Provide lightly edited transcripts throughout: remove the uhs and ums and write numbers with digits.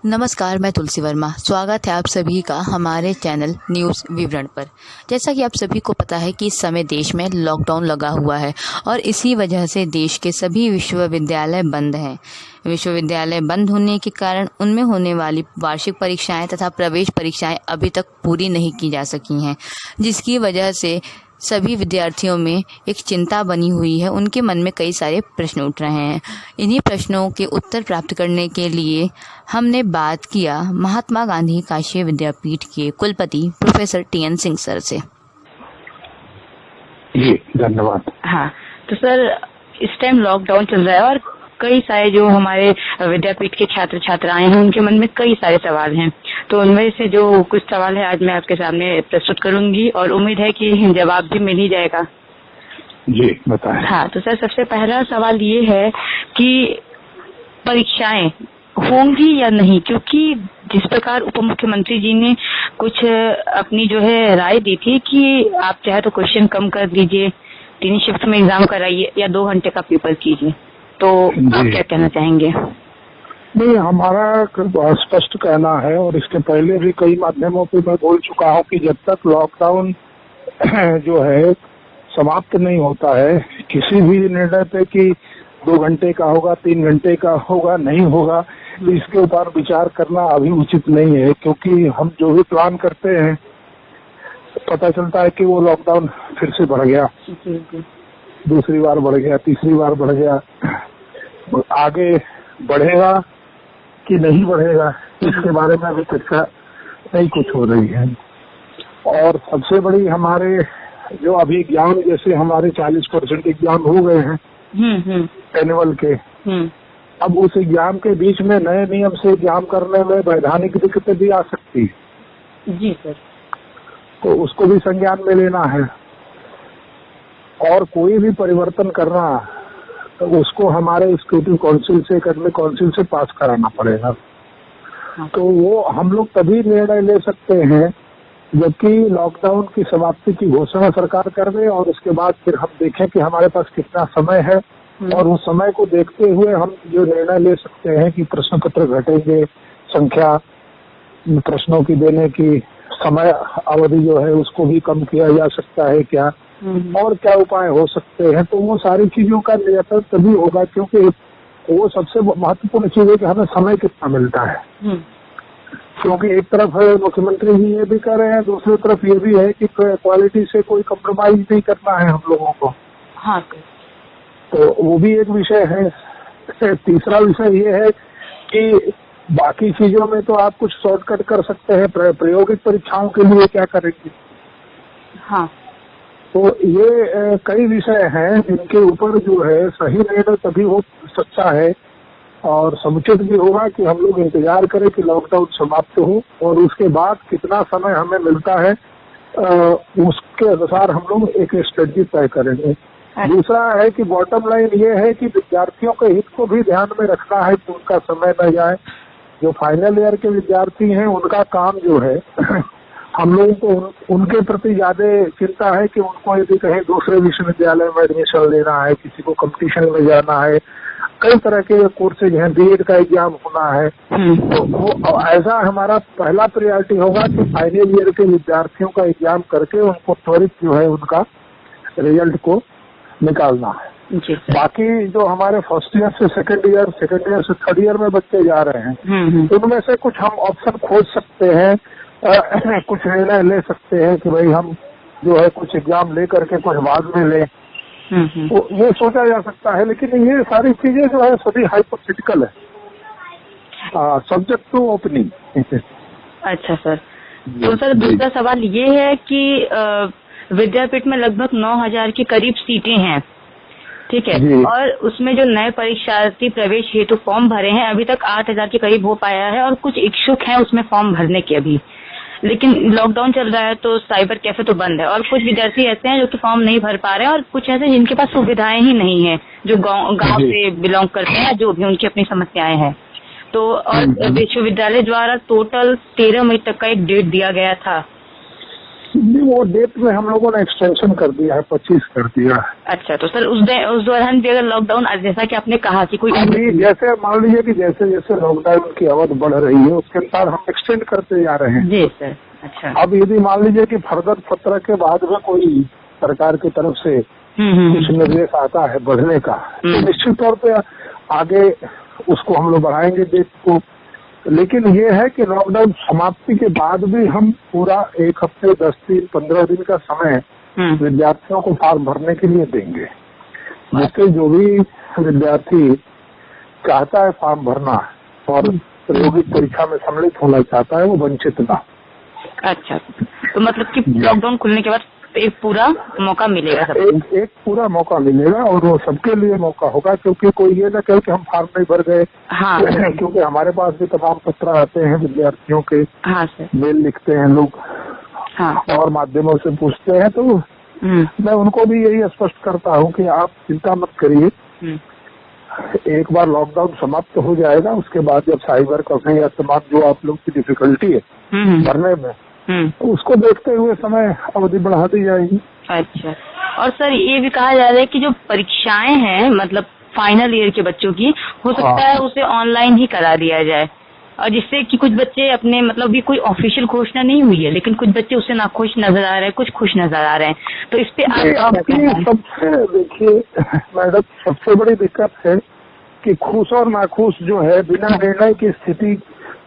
नमस्कार, मैं तुलसी वर्मा। स्वागत है आप सभी का हमारे चैनल न्यूज़ विवरण पर। जैसा कि आप सभी को पता है कि इस समय देश में लॉकडाउन लगा हुआ है और इसी वजह से देश के सभी विश्वविद्यालय बंद हैं। विश्वविद्यालय बंद होने के कारण उनमें होने वाली वार्षिक परीक्षाएं तथा प्रवेश परीक्षाएं अभी तक पूरी नहीं की जा सकी हैं, जिसकी वजह से सभी विद्यार्थियों में एक चिंता बनी हुई है। उनके मन में कई सारे प्रश्न उठ रहे हैं। इन्हीं प्रश्नों के उत्तर प्राप्त करने के लिए हमने बात किया महात्मा गांधी काशी विद्यापीठ के कुलपति प्रोफेसर TN सिंह सर से। जी धन्यवाद। हाँ, तो सर इस टाइम लॉकडाउन चल रहा है और कई सारे जो हमारे विद्यापीठ के छात्र छात्राएं हैं उनके मन में कई सारे सवाल हैं। तो उनमें से जो कुछ सवाल है आज मैं आपके सामने प्रस्तुत करूंगी और उम्मीद है कि जवाब भी मिल ही जाएगा। जी बताएं। हाँ, तो सर सबसे पहला सवाल ये है कि परीक्षाएं होंगी या नहीं, क्योंकि जिस प्रकार उप मुख्यमंत्री जी ने कुछ अपनी जो है राय दी थी कि आप चाहे तो क्वेश्चन कम कर दीजिए, 3 शिफ्ट में एग्जाम कराइए या 2 घंटे का पेपर कीजिए, तो आप क्या कहना चाहेंगे? नहीं, हमारा स्पष्ट कहना है और इसके पहले भी कई माध्यमों पे मैं बोल चुका हूँ कि जब तक लॉकडाउन जो है समाप्त नहीं होता है, किसी भी निर्णय पे कि 2 घंटे का होगा, 3 घंटे का होगा, नहीं होगा, इसके ऊपर विचार करना अभी उचित नहीं है। क्योंकि हम जो भी प्लान करते हैं पता चलता है कि वो लॉकडाउन फिर से बढ़ गया, दूसरी बार बढ़ गया, तीसरी बार बढ़ गया, आगे बढ़ेगा कि नहीं बढ़ेगा इसके बारे में अभी चर्चा नहीं कुछ हो रही है। और सबसे बड़ी हमारे जो अभी एग्जाम, जैसे हमारे 40% एग्जाम हो गए हैं एनुअल के, अब उस एग्जाम के बीच में नए नियम से एग्जाम करने में वैधानिक दिक्कतें भी आ सकती है। जी सर। तो उसको भी संज्ञान में लेना है और कोई भी परिवर्तन करना तो उसको हमारे एग्जीक्यूटिव काउंसिल से, एकेडमिक काउंसिल से पास कराना पड़ेगा। तो वो हम लोग तभी निर्णय ले सकते हैं जबकि लॉकडाउन की समाप्ति की घोषणा सरकार कर दे और उसके बाद फिर हम देखें कि हमारे पास कितना समय है और उस समय को देखते हुए हम जो निर्णय ले सकते हैं कि प्रश्न पत्र घटेंगे, संख्या प्रश्नों की देने की समय अवधि जो है उसको भी कम किया जा सकता है क्या, और क्या उपाय हो सकते हैं। तो वो सारी चीजों का नियंत्रण तभी होगा, क्योंकि वो सबसे महत्वपूर्ण चीज है कि हमें समय कितना मिलता है। क्योंकि एक तरफ मुख्यमंत्री जी ये भी कर रहे हैं, दूसरी तरफ ये भी है कि क्वालिटी से कोई कम्प्रोमाइज नहीं करना है हम लोगों को। हाँ, तो वो भी एक विषय है। तीसरा विषय ये है कि बाकी चीजों में तो आप कुछ शॉर्टकट कर सकते हैं, प्रायोगिक परीक्षाओं के लिए क्या करेंगे। हाँ, तो ये कई विषय हैं जिनके ऊपर जो है सही निर्णय तभी हो सकता है और समुचित भी होगा कि हम लोग इंतजार करें कि लॉकडाउन समाप्त हो और उसके बाद कितना समय हमें मिलता है उसके अनुसार हम लोग एक स्ट्रेटजी तय करेंगे। दूसरा है कि बॉटम लाइन ये है कि विद्यार्थियों के हित को भी ध्यान में रखना है कि उनका समय न जाए। जो फाइनल ईयर के विद्यार्थी हैं उनका काम जो है हम लोगों को उनके प्रति ज्यादा चिंता है कि उनको यदि कहीं दूसरे विश्वविद्यालय में एडमिशन लेना है, किसी को कंपटीशन में जाना है, कई तरह के कोर्सेज हैं, BEd का एग्जाम होना है, तो वो ऐसा हमारा पहला प्रायोरिटी होगा कि फाइनल ईयर के विद्यार्थियों का एग्जाम करके उनको त्वरित जो है उनका रिजल्ट को निकालना है। बाकी जो हमारे फर्स्ट ईयर से सेकंड ईयर से थर्ड ईयर में बच्चे जा रहे हैं उनमें से कुछ हम ऑप्शन खोज सकते हैं, कुछ निर्णय ले सकते हैं कि भाई हम जो है कुछ एग्जाम ले करके कुछ बाद में ले, तो ये सोचा जा सकता है। लेकिन ये सारी चीजें जो है सभी हाइपोथेटिकल है, सब्जेक्ट टू ओपनिंग। अच्छा सर। तो सर दूसरा सवाल ये है कि विद्यापीठ में लगभग 9000 के करीब सीटें हैं, ठीक है, और उसमें जो नए परीक्षार्थी प्रवेश हेतु फॉर्म भरे हैं अभी तक 8000 के करीब हो पाया है और कुछ इच्छुक हैं उसमें फॉर्म भरने के अभी। लेकिन लॉकडाउन चल रहा है तो साइबर कैफे तो बंद है और कुछ विद्यार्थी ऐसे हैं जो कि फॉर्म नहीं भर पा रहे हैं और कुछ ऐसे जिनके पास सुविधाएं ही नहीं है, जो गांव से बिलोंग करते हैं, जो भी उनकी अपनी समस्याएं हैं। तो और विश्वविद्यालय द्वारा टोटल 13 मई तक का एक डेट दिया गया था। वो डेट में हम लोगों ने एक्सटेंशन कर दिया है, 25 कर दिया है। अच्छा, तो सर उस दौरान भी अगर लॉकडाउन, जैसा कि आपने कहा कि कोई जैसे मान लीजिए कि जैसे जैसे लॉकडाउन की अवधि बढ़ रही है उसके अनुसार हम एक्सटेंड करते जा रहे हैं। जी सर। अच्छा, अब यदि मान लीजिए कि फर्दर 17 के बाद में कोई सरकार की तरफ से कुछ निर्देश आता है बढ़ने का, तो निश्चित तौर पे आगे उसको हम लोग बढ़ाएंगे डेट को। लेकिन ये है कि लॉकडाउन समाप्ति के बाद भी हम पूरा 1 हफ्ते 10 दिन 15 दिन का समय विद्यार्थियों को फॉर्म भरने के लिए देंगे, जिससे जो भी विद्यार्थी चाहता है फॉर्म भरना और प्रायोगिक परीक्षा में सम्मिलित होना चाहता है वो वंचित ना। अच्छा, तो मतलब कि लॉकडाउन खुलने के बाद एक पूरा मौका मिलेगा सबको? एक पूरा मौका मिलेगा और वो सबके लिए मौका होगा, क्योंकि कोई ये ना कहे कि हम फॉर्म नहीं भर गए। हाँ। क्योंकि हमारे पास भी तमाम पत्र आते हैं विद्यार्थियों के। हाँ सर। मेल लिखते हैं लोग। हाँ। और माध्यमों से पूछते हैं, तो मैं उनको भी यही स्पष्ट करता हूँ कि आप चिंता मत करिए, एक बार लॉकडाउन समाप्त हो जाएगा उसके बाद जब साइबर कैफे या तमाम जो आप लोग की डिफिकल्टी है भरने में, उसको देखते हुए समय अवधि बढ़ा दी जाएगी। अच्छा, और सर ये भी कहा जा रहा है कि जो परीक्षाएं हैं मतलब फाइनल ईयर के बच्चों की, हो सकता है उसे ऑनलाइन ही करा दिया जाए, और जिससे कि कुछ बच्चे अपने मतलब भी कोई ऑफिशियल घोषणा नहीं हुई है लेकिन कुछ बच्चे उससे नाखुश नजर आ रहे हैं, कुछ खुश नजर आ रहे हैं, तो इस पे आप सबसे देखिए मैडम, सबसे बड़ी दिक्कत है कि खुश और नाखुश जो है बिना निर्णय की स्थिति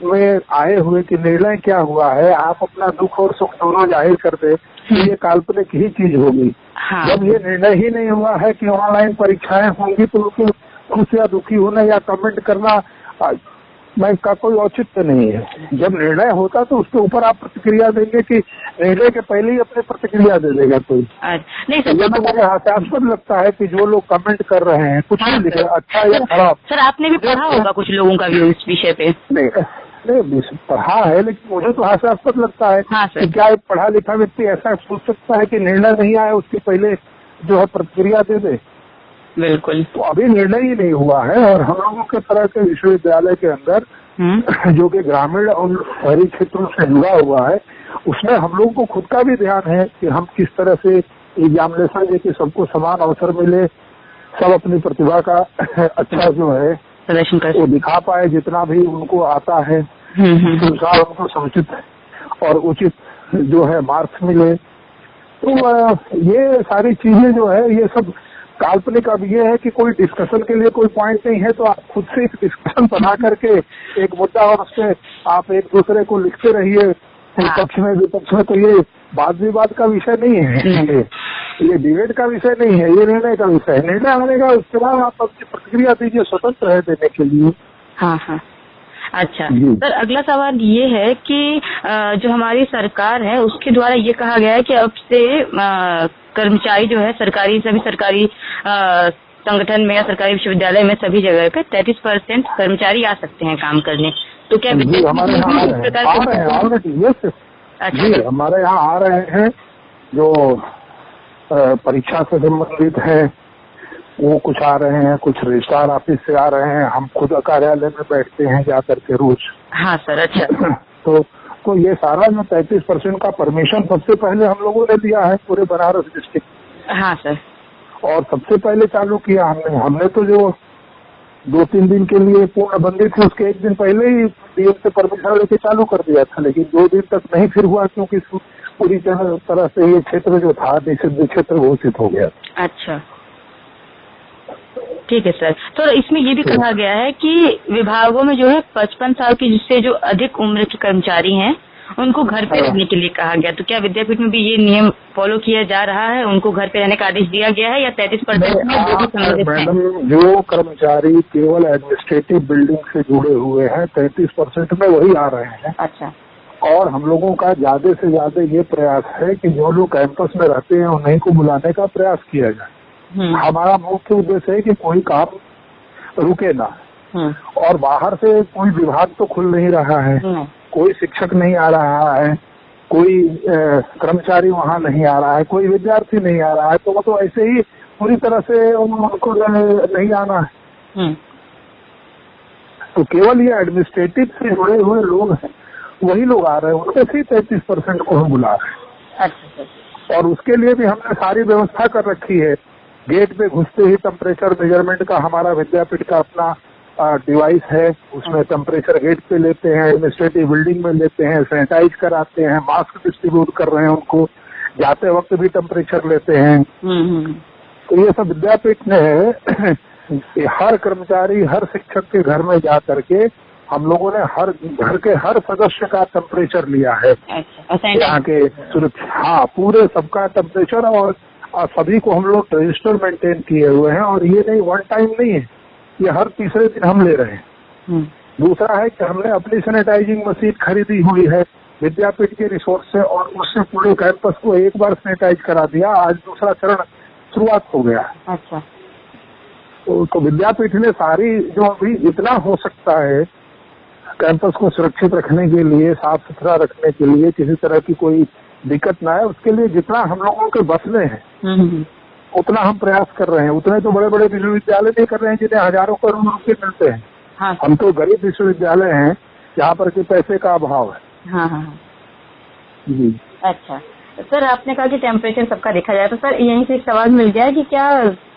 में आए हुए कि निर्णय क्या हुआ है, आप अपना दुख और सुख दोनों जाहिर करते, ये काल्पनिक ही चीज होगी। हाँ। जब ये निर्णय ही नहीं हुआ है कि ऑनलाइन परीक्षाएं होंगी तो उनको खुश या दुखी होना या कमेंट करना मैं का कोई औचित्य नहीं है। जब निर्णय होता तो उसके ऊपर आप प्रतिक्रिया देंगे कि निर्णय के पहले ही अपनी प्रतिक्रिया दे देगा कोई? नहीं सर, तो मुझे हास्यास्पद लगता है कि जो लोग कमेंट कर रहे हैं कुछ नहीं लिख रहे, अच्छा या खराब। सर आपने भी पढ़ा होगा कुछ लोगों का व्यू इस विषय पे? नहीं पढ़ा है, लेकिन मुझे तो हास्यास्पद लगता है। हाँ कि क्या एक पढ़ा लिखा व्यक्ति ऐसा सोच सकता है कि निर्णय नहीं आया उसके पहले जो है प्रतिक्रिया दे दे? बिल्कुल। तो अभी निर्णय ही नहीं हुआ है, और हम लोगों के तरह के विश्वविद्यालय के अंदर जो कि ग्रामीण और शहरी क्षेत्रों से जुड़ा हुआ है, उसमें हम लोगों को खुद का भी ध्यान है कि हम किस तरह से एग्जामिनेशन देके सबको समान अवसर मिले, सब अपनी प्रतिभा का अच्छा जो है प्रदर्शन कर वो दिखा पाए, जितना भी उनको आता है उसके अनुसार उनको समुचित और उचित जो है मार्क्स मिले। तो ये सारी चीजें जो है ये सब काल्पनिक। अब ये है कि कोई डिस्कशन के लिए कोई पॉइंट नहीं है तो आप खुद से एक डिस्कशन बना करके एक मुद्दा और उससे आप एक दूसरे को लिखते रहिए, पक्ष में विपक्ष में, तो ये वाद विवाद का विषय नहीं है, ये डिबेट का विषय नहीं है, ये निर्णय का विषय है। निर्णय होने का उसके बाद आप अपनी प्रतिक्रिया दीजिए, स्वतंत्र है देने के लिए। हाँ हाँ। अच्छा सर, अगला सवाल ये है कि जो हमारी सरकार है उसके द्वारा ये कहा गया है कि अब से कर्मचारी जो है सरकारी सभी सरकारी संगठन में या सरकारी विश्वविद्यालय में सभी जगह पे 33% कर्मचारी आ सकते हैं काम करने, तो क्या हमारे यहाँ हमारे यहाँ आ रहे हैं जो परीक्षा से संबंधित है वो कुछ आ रहे हैं, कुछ रजिस्ट्रार ऑफिस से आ रहे हैं, हम खुद कार्यालय में बैठते हैं जा करके रोज। हाँ सर। अच्छा तो ये सारा जो 33% का परमिशन सबसे पहले हम लोगों ने दिया है पूरे बनारस डिस्ट्रिक्ट। हाँ सर। और सबसे पहले चालू किया हमने तो जो 2-3 दिन के लिए पूर्णबंदी थी उसके एक दिन पहले ही डीएम से परमिशन लेके चालू कर दिया था, लेकिन 2 दिन तक नहीं फिर हुआ क्योंकि पूरी तरह से ये क्षेत्र जो था निषिद्ध क्षेत्र घोषित हो गया। अच्छा ठीक है सर। तो इसमें ये भी कहा गया है कि विभागों में जो है 55 साल की जिससे जो अधिक उम्र के कर्मचारी हैं उनको घर पे रहने के लिए कहा गया, तो क्या विद्यापीठ में भी ये नियम फॉलो किया जा रहा है? उनको घर पे रहने का आदेश दिया गया है या 33% मैडम जो कर्मचारी केवल एडमिनिस्ट्रेटिव बिल्डिंग से जुड़े हुए हैं 33% में वही आ रहे हैं। अच्छा। और हम लोगों का ज्यादा से ज्यादा ये प्रयास है कि जो लोग कैंपस में रहते हैं उन्हीं को बुलाने का प्रयास किया जाए। हमारा मुख्य उद्देश्य है कि कोई काम रुके ना, और बाहर से कोई विभाग तो खुल नहीं रहा है, कोई शिक्षक नहीं आ रहा है, कोई कर्मचारी वहाँ नहीं आ रहा है, कोई विद्यार्थी नहीं आ रहा है, तो वो तो ऐसे ही पूरी तरह से उनको नहीं आना है। तो केवल ये एडमिनिस्ट्रेटिव से जुड़े हुए लोग हैं वही लोग आ रहे हैं, उनसे ही 33% को हम बुला रहे हैं। अच्छा। और उसके लिए भी हमने सारी व्यवस्था कर रखी है। गेट पे घुसते ही टेम्परेचर मेजरमेंट का हमारा विद्यापीठ का अपना डिवाइस है, उसमें टेम्परेचर गेट पे लेते हैं, एडमिनिस्ट्रेटिव बिल्डिंग में लेते हैं, सैनिटाइज कराते हैं, मास्क डिस्ट्रीब्यूट कर रहे हैं उनको, जाते वक्त भी टेम्परेचर लेते हैं। तो ये सब विद्यापीठ ने हर कर्मचारी, हर शिक्षक के घर में जा करके हम लोगों ने हर घर के हर सदस्य का टेम्परेचर लिया है। यहाँ के सुरक्षा, हाँ, पूरे सबका टेम्परेचर, और सभी को हम लोग रजिस्टर मेंटेन किए हुए हैं। और ये नहीं, वन टाइम नहीं है, ये हर तीसरे दिन हम ले रहे हैं। दूसरा है कि हमने अपनी सैनिटाइजिंग मशीन खरीदी हुई है विद्यापीठ के रिसोर्स से, और उससे पूरे कैंपस को एक बार सैनिटाइज करा दिया। आज दूसरा चरण शुरुआत हो गया। अच्छा। तो विद्यापीठ ने सारी जो भी जितना हो सकता है कैंपस को सुरक्षित रखने के लिए, साफ सुथरा रखने के लिए, किसी तरह की कोई दिक्कत ना है, उसके लिए जितना हम लोगों के बस में है उतना हम प्रयास कर रहे हैं। उतने तो बड़े बड़े विश्वविद्यालय नहीं कर रहे हैं जिन्हें हजारों करोड़ रुपए मिलते हैं। हाँ। हम तो गरीब विश्वविद्यालय हैं जहाँ पर कि पैसे का अभाव है। हाँ। जी। अच्छा सर, आपने कहा कि टेम्परेचर सबका देखा जाए, तो सर यहीं से एक सवाल मिल गया कि क्या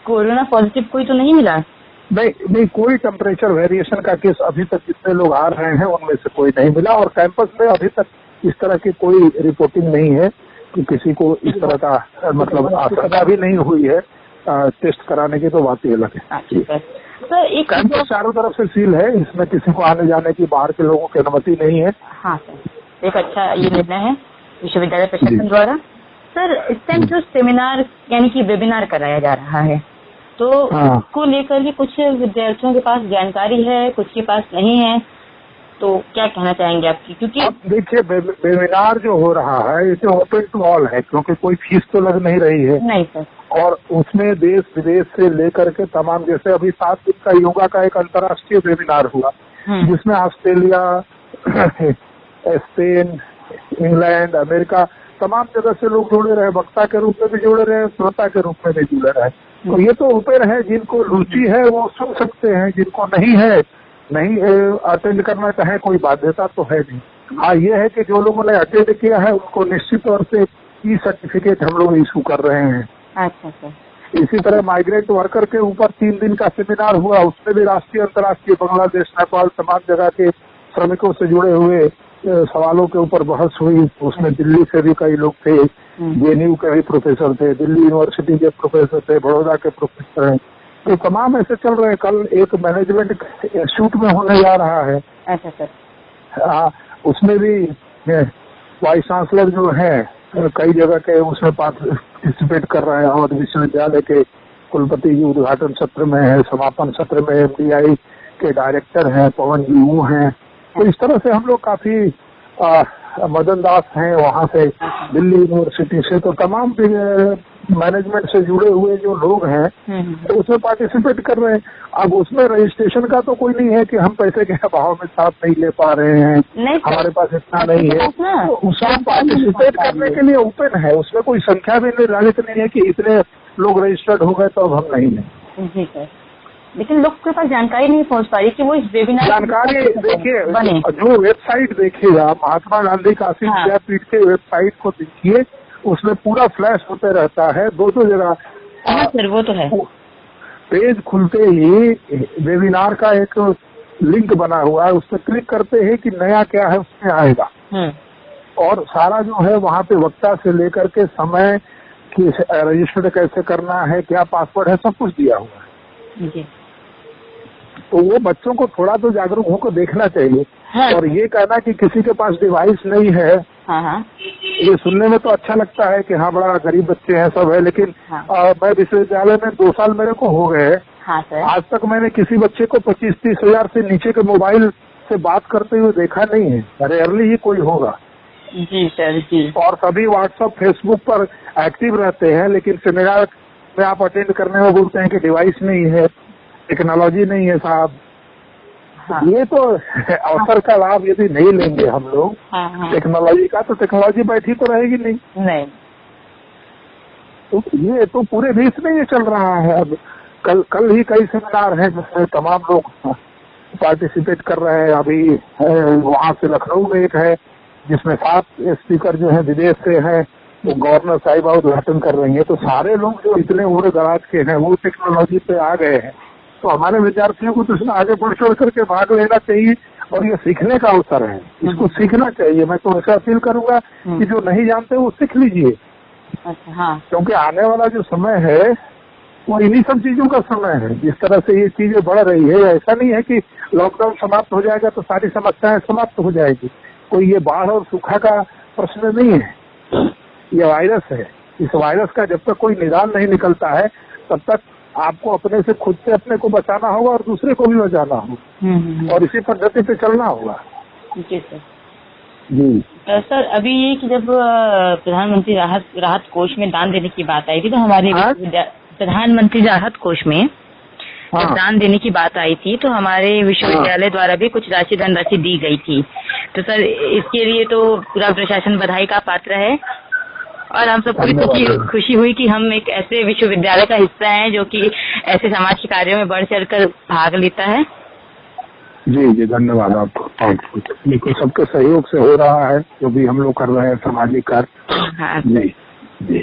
कोरोना पॉजिटिव कोई तो नहीं मिला? नहीं, कोई टेम्परेचर वेरिएशन का केस अभी तक जितने लोग आ रहे हैं उनमें से कोई नहीं मिला। और कैंपस में अभी तक इस तरह की कोई रिपोर्टिंग नहीं है कि किसी को इस तरह का मतलब आशंका भी नहीं हुई है। टेस्ट कराने की तो बात ही अलग है। सर एक कैंपस चारों तरफ से सील है, इसमें किसी को आने जाने की बाहर के लोगों की अनुमति नहीं है। हाँ सर, एक अच्छा ये निर्णय है विश्वविद्यालय प्रशासन द्वारा। सर इस टाइम जो सेमिनार यानी कि वेबिनार कराया जा रहा है, तो उसको लेकर भी कुछ विद्यार्थियों के पास जानकारी है, कुछ के पास नहीं है, तो क्या कहना चाहेंगे आपकी? क्योंकि अब देखिए, वेबिनार जो हो रहा है इसे ओपन टू ऑल है, क्योंकि कोई फीस तो लग नहीं रही है। नहीं सर। और उसमें देश विदेश से लेकर के तमाम, जैसे अभी 7 दिन का योगा का एक अंतर्राष्ट्रीय वेबिनार हुआ जिसमें ऑस्ट्रेलिया, स्पेन, इंग्लैंड, अमेरिका, तमाम जगह से लोग जुड़े रहे, वक्ता के रूप में भी जुड़े रहे, श्रोता के रूप में भी जुड़े रहे। तो ये तो ओपन है, जिनको रुचि है वो सुन सकते हैं, जिनको नहीं है, नहीं अटेंड करना चाहे, कोई बाध्यता तो है नहीं। हाँ, ये है कि जो लोगों ने अटेंड किया है उनको निश्चित तौर से ई सर्टिफिकेट हम लोग इशू कर रहे हैं। अच्छा सर। इसी तरह माइग्रेंट वर्कर के ऊपर 3 दिन का सेमिनार हुआ, उसमें भी राष्ट्रीय, अंतर्राष्ट्रीय, बांग्लादेश, नेपाल, तमाम जगह के श्रमिकों से जुड़े हुए सवालों के ऊपर बहस हुई। उसमें दिल्ली से भी कई लोग थे, जेएनयू के भी प्रोफेसर थे, दिल्ली यूनिवर्सिटी के प्रोफेसर थे, बड़ौदा के प्रोफेसर हैं, तो तमाम ऐसे चल रहे हैं। कल एक मैनेजमेंट इंस्टीट्यूट में होने जा रहा है। अच्छा सर। उसमें भी वाइस चांसलर जो है कई जगह के उसमें पार्टिसिपेट कर रहे हैं, और विश्वविद्यालय के कुलपति जी उद्घाटन सत्र में है, समापन सत्र में एमडीआई के डायरेक्टर हैं, पवन जी वो हैं। तो इस तरह से हम लोग काफी मदन दास हैं वहाँ से, दिल्ली यूनिवर्सिटी से, तो तमाम मैनेजमेंट से जुड़े हुए जो लोग हैं तो उसमें पार्टिसिपेट कर रहे हैं। अब उसमें रजिस्ट्रेशन का तो कोई नहीं है कि हम पैसे के अभाव में साथ नहीं ले पा रहे हैं, हमारे पास इतना नहीं है, तो उसमें पार्टिसिपेट करने के लिए ओपन है। उसमें कोई संख्या भी निर्धारित नहीं है कि इतने लोग रजिस्टर्ड हो गए तो अब हम नहीं लें। जी सर, लेकिन लोग के पास जानकारी नहीं पहुंच पा रही कि वो इस वेबिनार जानकारी देखिए, जो वेबसाइट देखिएगा महात्मा गांधी काशी विद्यापीठ के वेबसाइट को देखिए, उसमें पूरा फ्लैश होते रहता है 2-2 जगह। हाँ सर, वो तो है। पेज खुलते ही वेबिनार का एक लिंक बना हुआ है, उस पर क्लिक करते ही कि नया क्या है उसमें आएगा, और सारा जो है वहाँ पे वक्ता से लेकर के समय कि रजिस्टर कैसे करना है, क्या पासवर्ड है, सब कुछ दिया हुआ है। जी। तो वो बच्चों को थोड़ा तो जागरूक होकर देखना चाहिए। हाँ। और ये कहना कि किसी के पास डिवाइस नहीं है, ये सुनने में तो अच्छा लगता है कि हाँ बड़ा गरीब बच्चे हैं सब है, लेकिन मैं विश्वविद्यालय में 2 साल मेरे को हो गए। हाँ सर। आज तक मैंने किसी बच्चे को 25-30 हजार से नीचे के मोबाइल से बात करते हुए देखा नहीं है, रेयरली ही कोई होगा। जी सर जी। और सभी व्हाट्सएप, फेसबुक पर एक्टिव रहते हैं, लेकिन सेमिनार में आप अटेंड करने में बोलते हैं कि डिवाइस नहीं है, टेक्नोलॉजी नहीं है साहब। हाँ। ये तो अवसर का लाभ यदि नहीं लेंगे हम लोग टेक्नोलॉजी का, तो टेक्नोलॉजी बैठी तो रहेगी नहीं। तो ये तो पूरे देश में ये चल रहा है। अब कल ही कई सेमिनार हैं जिसमें तमाम लोग पार्टिसिपेट कर रहे हैं। अभी वहाँ से लखनऊ में एक है जिसमें 7 स्पीकर जो है विदेश से हैं, तो गवर्नर साहिबा उद्घाटन कर रही है, तो सारे लोग जो इतने उम्र दराज के हैं वो टेक्नोलॉजी पे आ गए हैं। तो हमारे विद्यार्थियों को तो इसमें आगे बढ़ चढ़ करके भाग लेना चाहिए और ये सीखने का अवसर है, इसको सीखना चाहिए। मैं तो ऐसा अपील करूंगा कि जो नहीं जानते वो सीख लीजिए। अच्छा, हाँ। क्योंकि आने वाला जो समय है वो इन्हीं सब चीजों का समय है। जिस तरह से ये चीजें बढ़ रही है, ऐसा नहीं है कि लॉकडाउन समाप्त हो जाएगा तो सारी समस्याएं समाप्त हो जाएगी। कोई ये बाढ़ और सूखा का प्रश्न नहीं है, ये वायरस है। इस वायरस का जब तक कोई निदान नहीं निकलता है तब तक आपको अपने से खुद से अपने को बचाना होगा और दूसरे को भी बचाना होगा और इसी पद्धति पे चलना होगा। जी सर। जी सर, अभी ये कि जब प्रधानमंत्री राहत कोष में दान देने की बात आई थी तो हमारे प्रधानमंत्री राहत कोष में जब दान देने की बात आई थी तो हमारे विश्वविद्यालय द्वारा भी कुछ धनराशि दी गई थी। तो सर, इसके लिए तो पूरा प्रशासन बधाई का पात्र है और हम सबको खुशी हुई कि हम एक ऐसे विश्वविद्यालय का हिस्सा हैं जो कि ऐसे समाज के कार्यों में बढ़ चढ़कर भाग लेता है। जी जी, धन्यवाद आपको। बिल्कुल सबके सहयोग से हो रहा है जो भी हम लोग कर रहे हैं सामाजिक कार्य। हाँ जी जी,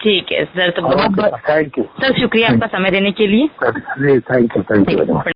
ठीक है सर। तो बहुत थैंक यू सर, शुक्रिया आपका समय देने के लिए। जी, थैंक यू।